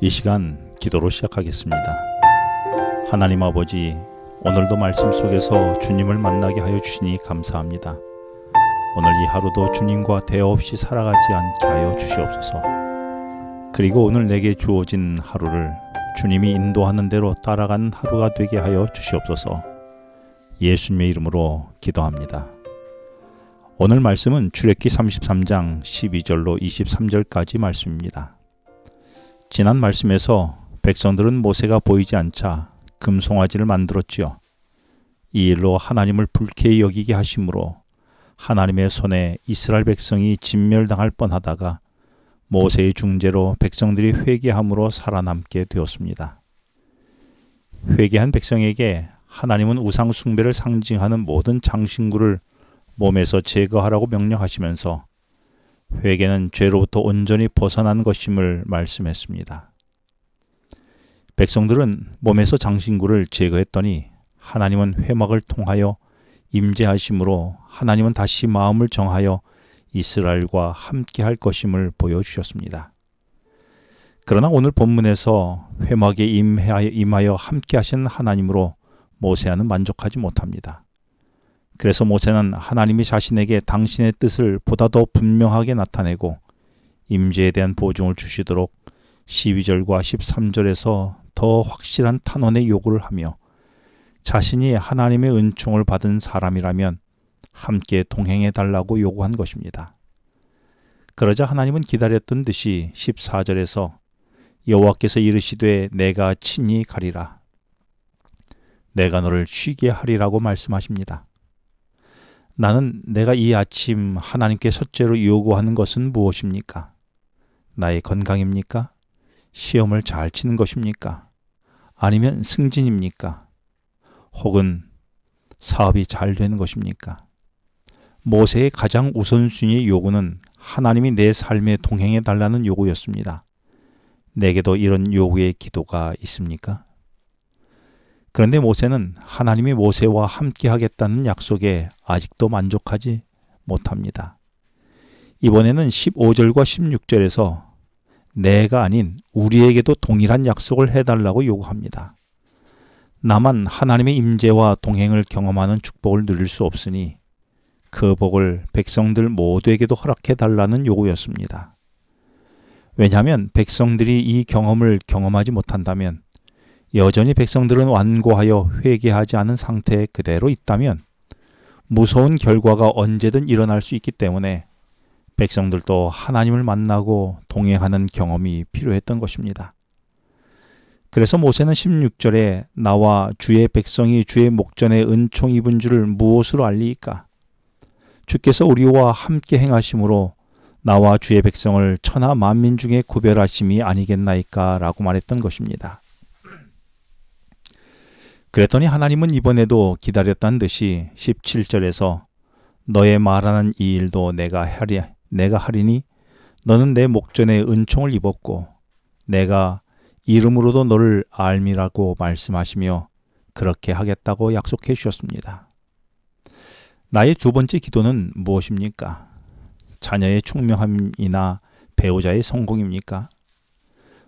이 시간 기도로 시작하겠습니다. 하나님 아버지, 오늘도 말씀 속에서 주님을 만나게 하여 주시니 감사합니다. 오늘 이 하루도 주님과 대화 없이 살아가지 않게 하여 주시옵소서. 그리고 오늘 내게 주어진 하루를 주님이 인도하는 대로 따라가는 하루가 되게 하여 주시옵소서. 예수님의 이름으로 기도합니다. 오늘 말씀은 출애굽기 33장 12절로 23절까지 말씀입니다. 지난 말씀에서 백성들은 모세가 보이지 않자 금송아지를 만들었지요. 이 일로 하나님을 불쾌히 여기게 하심으로 하나님의 손에 이스라엘 백성이 진멸당할 뻔하다가 모세의 중재로 백성들이 회개함으로 살아남게 되었습니다. 회개한 백성에게 하나님은 우상 숭배를 상징하는 모든 장신구를 몸에서 제거하라고 명령하시면서 회개는 죄로부터 온전히 벗어난 것임을 말씀했습니다. 백성들은 몸에서 장신구를 제거했더니 하나님은 회막을 통하여 임재하심으로 하나님은 다시 마음을 정하여 이스라엘과 함께할 것임을 보여주셨습니다. 그러나 오늘 본문에서 회막에 임하여 함께하신 하나님으로 모세와는 만족하지 못합니다. 그래서 모세는 하나님이 자신에게 당신의 뜻을 보다 더 분명하게 나타내고 임재에 대한 보증을 주시도록 12절과 13절에서 더 확실한 탄원의 요구를 하며 자신이 하나님의 은총을 받은 사람이라면 함께 동행해 달라고 요구한 것입니다. 그러자 하나님은 기다렸던 듯이 14절에서 여호와께서 이르시되 내가 친히 가리라. 내가 너를 쉬게 하리라고 말씀하십니다. 나는 내가 이 아침 하나님께 첫째로 요구하는 것은 무엇입니까? 나의 건강입니까? 시험을 잘 치는 것입니까? 아니면 승진입니까? 혹은 사업이 잘 되는 것입니까? 모세의 가장 우선순위의 요구는 하나님이 내 삶에 동행해 달라는 요구였습니다. 내게도 이런 요구의 기도가 있습니까? 그런데 모세는 하나님이 모세와 함께 하겠다는 약속에 아직도 만족하지 못합니다. 이번에는 15절과 16절에서 내가 아닌 우리에게도 동일한 약속을 해달라고 요구합니다. 나만 하나님의 임재와 동행을 경험하는 축복을 누릴 수 없으니 그 복을 백성들 모두에게도 허락해달라는 요구였습니다. 왜냐하면 백성들이 이 경험을 경험하지 못한다면 여전히 백성들은 완고하여 회개하지 않은 상태에 그대로 있다면 무서운 결과가 언제든 일어날 수 있기 때문에 백성들도 하나님을 만나고 동행하는 경험이 필요했던 것입니다. 그래서 모세는 16절에 나와 주의 백성이 주의 목전에 은총 입은 줄을 무엇으로 알리이까? 주께서 우리와 함께 행하심으로 나와 주의 백성을 천하 만민 중에 구별하심이 아니겠나이까? 라고 말했던 것입니다. 그랬더니 하나님은 이번에도 기다렸다는 듯이 17절에서 너의 말하는 이 일도 내가 하리니 너는 내 목전에 은총을 입었고 내가 이름으로도 너를 알미라고 말씀하시며 그렇게 하겠다고 약속해 주셨습니다. 나의 두 번째 기도는 무엇입니까? 자녀의 총명함이나 배우자의 성공입니까?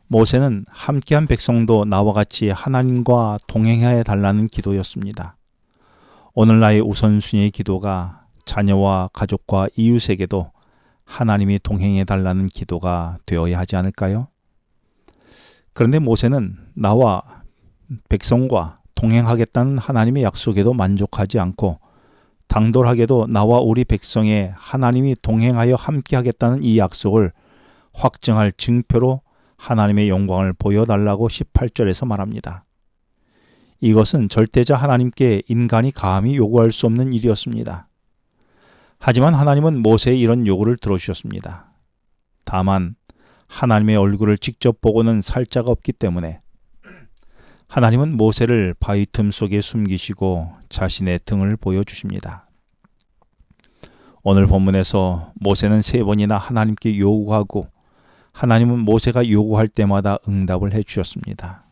모세는 함께한 백성도 나와 같이 하나님과 동행해 달라는 기도였습니다. 오늘날의 우선순위의 기도가 자녀와 가족과 이웃에게도 하나님이 동행해 달라는 기도가 되어야 하지 않을까요? 그런데 모세는 나와 백성과 동행하겠다는 하나님의 약속에도 만족하지 않고 당돌하게도 나와 우리 백성에 하나님이 동행하여 함께하겠다는 이 약속을 확증할 증표로 하나님의 영광을 보여달라고 18절에서 말합니다. 이것은 절대자 하나님께 인간이 감히 요구할 수 없는 일이었습니다. 하지만 하나님은 모세의 이런 요구를 들어주셨습니다. 다만 하나님의 얼굴을 직접 보고는 살 자가 없기 때문에 하나님은 모세를 바위 틈 속에 숨기시고 자신의 등을 보여주십니다. 오늘 본문에서 모세는 3번이나 하나님께 요구하고 하나님은 모세가 요구할 때마다 응답을 해주셨습니다.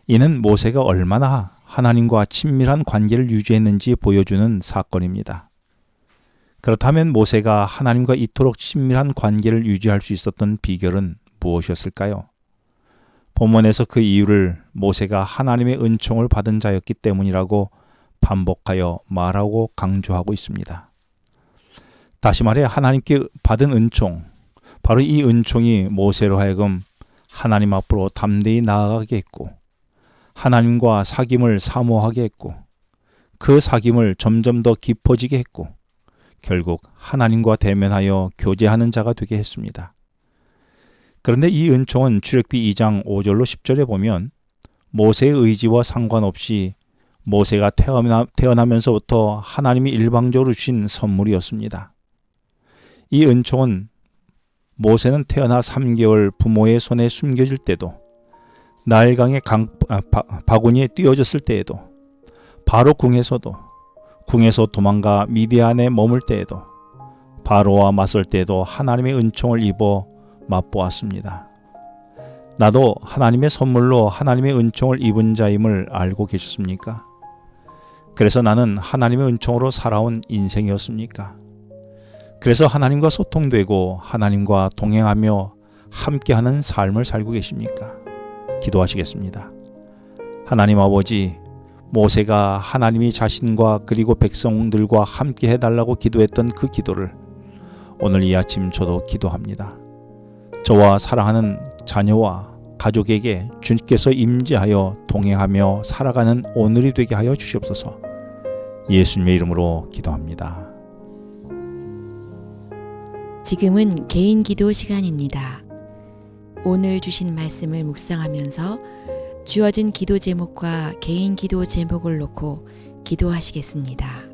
이는 모세가 얼마나 하나님과 친밀한 관계를 유지했는지 보여주는 사건입니다. 그렇다면 모세가 하나님과 이토록 친밀한 관계를 유지할 수 있었던 비결은 무엇이었을까요? 본문에서 그 이유를 모세가 하나님의 은총을 받은 자였기 때문이라고 반복하여 말하고 강조하고 있습니다. 다시 말해 하나님께 받은 은총, 바로 이 은총이 모세로 하여금 하나님 앞으로 담대히 나아가게 했고 하나님과 사귐을 사모하게 했고 그 사귐을 점점 더 깊어지게 했고 결국 하나님과 대면하여 교제하는 자가 되게 했습니다. 그런데 이 은총은 출애굽기 2장 5절로 10절에 보면 모세의 의지와 상관없이 모세가 태어나면서부터 하나님이 일방적으로 주신 선물이었습니다. 이 은총은 모세는 태어나 3개월 부모의 손에 숨겨질 때도, 나일강의 바구니에 띄워졌을 때에도, 바로 궁에서 도망가 미디안에 머물 때에도, 바로와 맞설 때에도 하나님의 은총을 입어 맛보았습니다. 나도 하나님의 선물로 하나님의 은총을 입은 자임을 알고 계셨습니까? 그래서 나는 하나님의 은총으로 살아온 인생이었습니까? 그래서 하나님과 소통되고 하나님과 동행하며 함께하는 삶을 살고 계십니까? 기도하시겠습니다. 하나님 아버지, 모세가 하나님이 자신과 그리고 백성들과 함께 해달라고 기도했던 그 기도를 오늘 이 아침 저도 기도합니다. 저와 사랑하는 자녀와 가족에게 주님께서 임재하여 동행하며 살아가는 오늘이 되게 하여 주시옵소서. 예수님의 이름으로 기도합니다. 지금은 개인 기도 시간입니다. 오늘 주신 말씀을 묵상하면서 주어진 기도 제목과 개인 기도 제목을 놓고 기도하시겠습니다.